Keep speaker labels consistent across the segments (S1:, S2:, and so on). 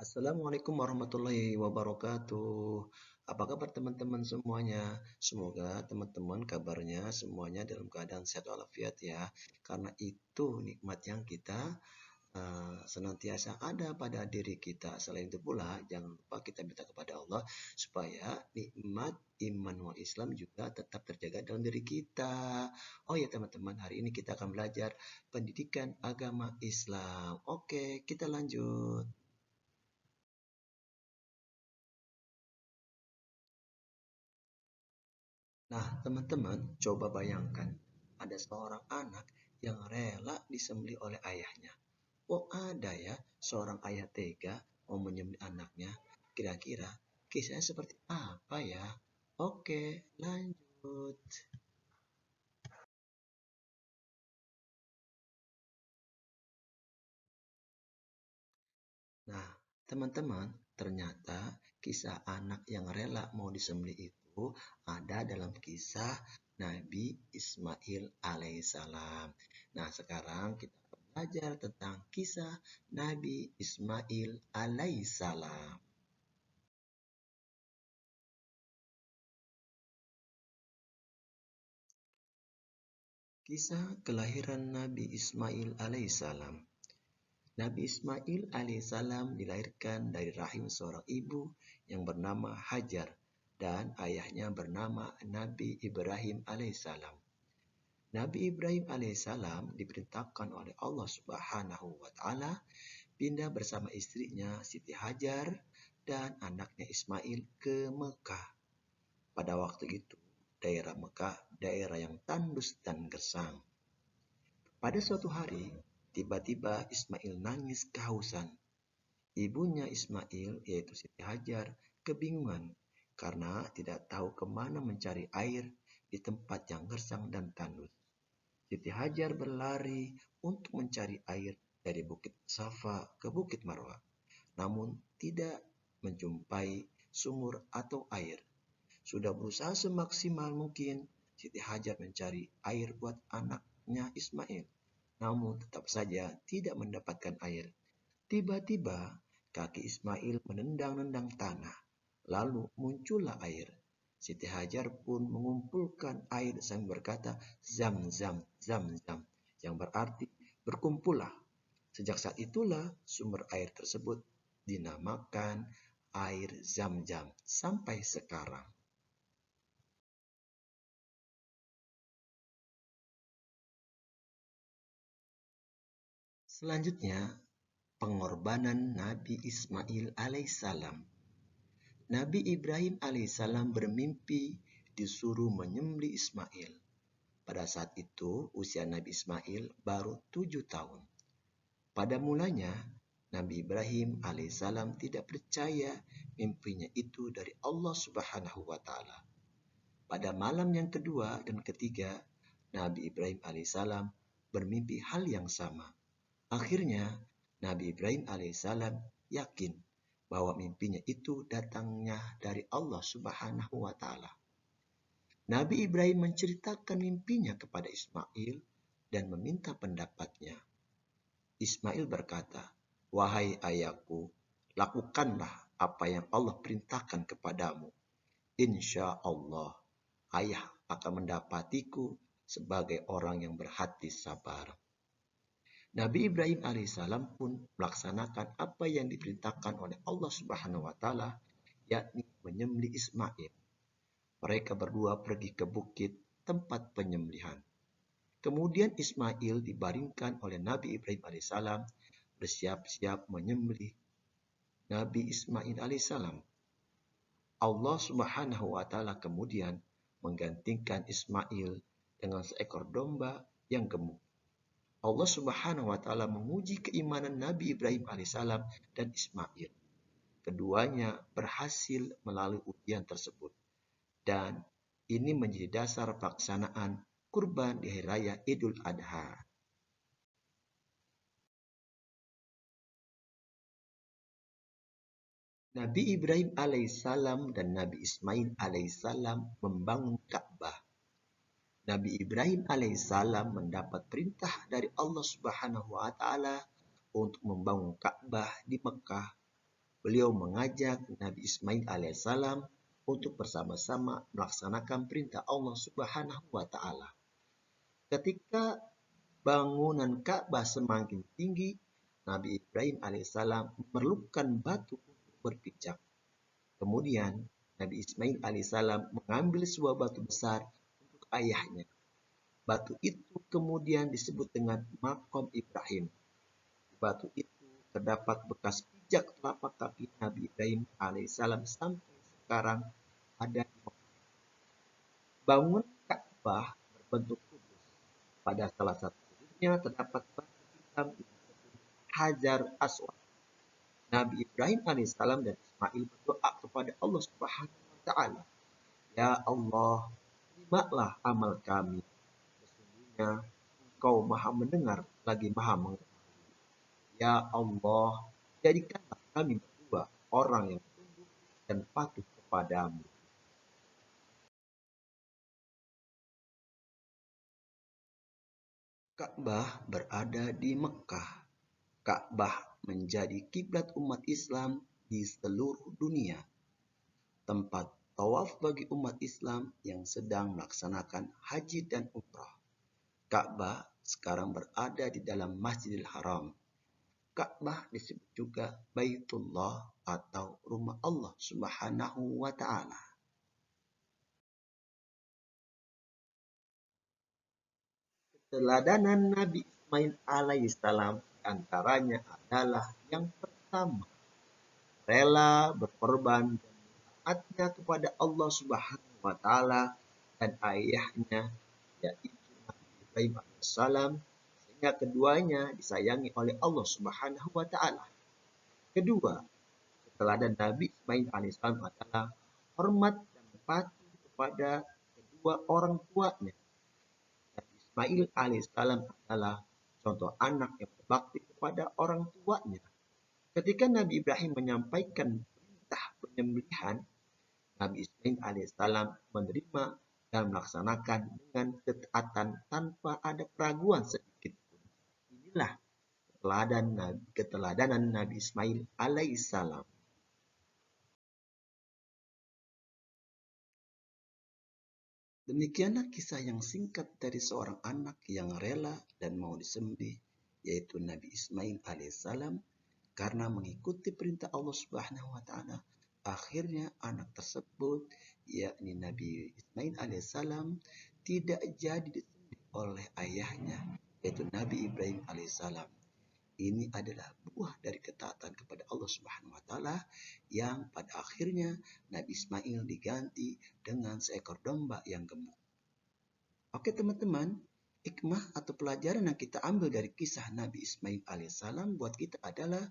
S1: Assalamualaikum warahmatullahi wabarakatuh. Apa kabar teman-teman semuanya? Semoga teman-teman kabarnya semuanya dalam keadaan sehat walafiat ya. Karena itu nikmat yang kita senantiasa ada pada diri kita. Selain itu pula, jangan lupa kita minta kepada Allah supaya nikmat iman wal Islam juga tetap terjaga dalam diri kita. Oh ya teman-teman, hari ini kita akan belajar pendidikan agama Islam. Oke, kita lanjut. Nah, teman-teman, coba bayangkan ada seorang anak yang rela disembelih oleh ayahnya. Oh, ada ya seorang ayah tega mau menyembelih anaknya. Kira-kira kisahnya seperti apa ya? Oke, lanjut. Nah, teman-teman, ternyata kisah anak yang rela mau disembelih itu ada dalam kisah Nabi Ismail alaihissalam. Nah, sekarang kita akan belajar tentang kisah Nabi Ismail alaihissalam. Kisah kelahiran Nabi Ismail alaihissalam. Nabi Ismail alaihissalam dilahirkan dari rahim seorang ibu yang bernama Hajar dan ayahnya bernama Nabi Ibrahim alaihissalam. Nabi Ibrahim alaihissalam diperintahkan oleh Allah Subhanahu wa taala pindah bersama istrinya Siti Hajar dan anaknya Ismail ke Mekah. Pada waktu itu, daerah Mekah daerah yang tandus dan gersang. Pada suatu hari, tiba-tiba Ismail nangis kehausan. Ibunya Ismail, yaitu Siti Hajar, kebingungan karena tidak tahu kemana mencari air di tempat yang gersang dan tandus. Siti Hajar berlari untuk mencari air dari Bukit Safa ke Bukit Marwah, namun tidak menjumpai sumur atau air. Sudah berusaha semaksimal mungkin, Siti Hajar mencari air buat anaknya Ismail, namun tetap saja tidak mendapatkan air. Tiba-tiba kaki Ismail menendang-nendang tanah, lalu muncullah air. Siti Hajar pun mengumpulkan air sambil berkata, "Zam, zam, zam, zam," yang berarti berkumpullah. Sejak saat itulah sumber air tersebut dinamakan air Zam-Zam sampai sekarang. Selanjutnya, pengorbanan Nabi Ismail alaihissalam. Nabi Ibrahim alaihissalam bermimpi disuruh menyembelih Ismail. Pada saat itu, usia Nabi Ismail baru 7 tahun. Pada mulanya, Nabi Ibrahim alaihissalam tidak percaya mimpinya itu dari Allah Subhanahu wa taala. Pada malam yang kedua dan ketiga, Nabi Ibrahim alaihissalam bermimpi hal yang sama. Akhirnya, Nabi Ibrahim alaihissalam yakin bahwa mimpinya itu datangnya dari Allah Subhanahu wa taala. Nabi Ibrahim menceritakan mimpinya kepada Ismail dan meminta pendapatnya. Ismail berkata, "Wahai ayahku, lakukanlah apa yang Allah perintahkan kepadamu. Insya Allah, ayah akan mendapatiku sebagai orang yang berhati sabar." Nabi Ibrahim alaihissalam pun melaksanakan apa yang diperintahkan oleh Allah Subhanahu wa taala, yakni menyembelih Ismail. Mereka berdua pergi ke bukit tempat penyembelihan. Kemudian Ismail dibaringkan oleh Nabi Ibrahim alaihissalam bersiap-siap menyembelih Nabi Ismail alaihissalam. Allah Subhanahu wa taala kemudian menggantikan Ismail dengan seekor domba yang gemuk. Allah Subhanahu wa taala menguji keimanan Nabi Ibrahim alaihissalam dan Ismail. Keduanya berhasil melalui ujian tersebut. Dan ini menjadi dasar pelaksanaan kurban di hari raya Idul Adha. Nabi Ibrahim alaihissalam dan Nabi Ismail alaihissalam membangun Ka'bah. Nabi Ibrahim alaihissalam mendapat perintah dari Allah Subhanahu wa taala untuk membangun Ka'bah di Mekah. beliau mengajak Nabi Ismail alaihissalam untuk bersama-sama melaksanakan perintah Allah Subhanahu wa taala. Ketika bangunan Ka'bah semakin tinggi, Nabi Ibrahim alaihissalam memerlukan batu untuk berpijak. Kemudian Nabi Ismail alaihissalam mengambil sebuah batu besar untuk ayahnya. Batu itu kemudian disebut dengan Maqam Ibrahim. Di batu itu terdapat bekas pijak telapak kaki Nabi Ibrahim alaihissalam sampai sekarang ada di Mekah. Bangunan Ka'bah berbentuk kubus. Pada salah satu sudutnya terdapat batu hitam yang disebut Hajar Aswad. Nabi Ibrahim alaihissalam dan Ismail berdoa kepada Allah Subhanahu wa taala, "Ya Allah, terimalah amal kami. Sesungguhnya Engkau Maha mendengar lagi Maha mengetahui. Ya Allah, jadikanlah kami berdua orang yang tunduk dan patuh kepadamu." Ka'bah berada di Mekkah. Ka'bah menjadi kiblat umat Islam di seluruh dunia, tempat tawaf bagi umat Islam yang sedang melaksanakan haji dan umrah. Ka'bah sekarang berada di dalam Masjidil Haram. Ka'bah disebut juga Baitullah atau rumah Allah Subhanahu wa taala. Keteladanan Nabi Ismail alaihissalam antaranya adalah yang pertama, rela berkorban dan taatnya kepada Allah Subhanahu wa taala dan ayahnya yaitu Nabi Ibrahim alaihissalam, sehingga keduanya disayangi oleh Allah Subhanahu wa taala. Kedua, teladan Nabi Ismail alaihissalam adalah hormat dan patuh kepada kedua orang tuanya. Nabi Ismail alaihissalam adalah contoh anak yang berbakti kepada orang tuanya. Ketika Nabi Ibrahim menyampaikan perintah penyembelihan, Nabi Ismail alaihissalam menerima dan melaksanakan dengan ketaatan tanpa ada keraguan sedikit pun. Inilah keteladanan Nabi Ismail alaihissalam. Demikianlah kisah yang singkat dari seorang anak yang rela dan mau disembelih, yaitu Nabi Ismail alaihissalam. Karena mengikuti perintah Allah Subhanahu wa taala, akhirnya anak tersebut, yakni Nabi Ismail alaihissalam, tidak jadi disembelih oleh ayahnya, yaitu Nabi Ibrahim alaihissalam. Ini adalah buah dari ketaatan kepada Allah Subhanahu wa taala yang pada akhirnya Nabi Ismail diganti dengan seekor domba yang gemuk. Oke teman-teman, hikmah atau pelajaran yang kita ambil dari kisah Nabi Ismail alaihissalam buat kita adalah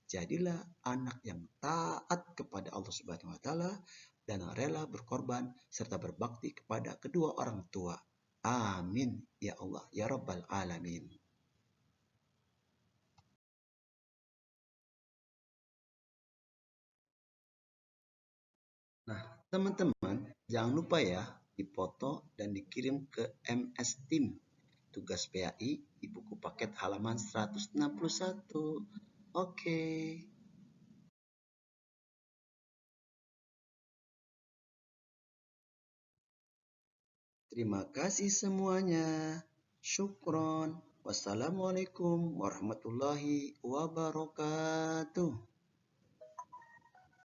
S1: jadilah anak yang taat kepada Allah Subhanahu wa taala dan rela berkorban serta berbakti kepada kedua orang tua. Amin ya Allah ya rabbal alamin. Nah, teman-teman, jangan lupa ya dipoto dan dikirim ke MS Team tugas PAI di buku paket halaman 161. Oke. Terima kasih semuanya. Syukron. Wassalamualaikum warahmatullahi wabarakatuh.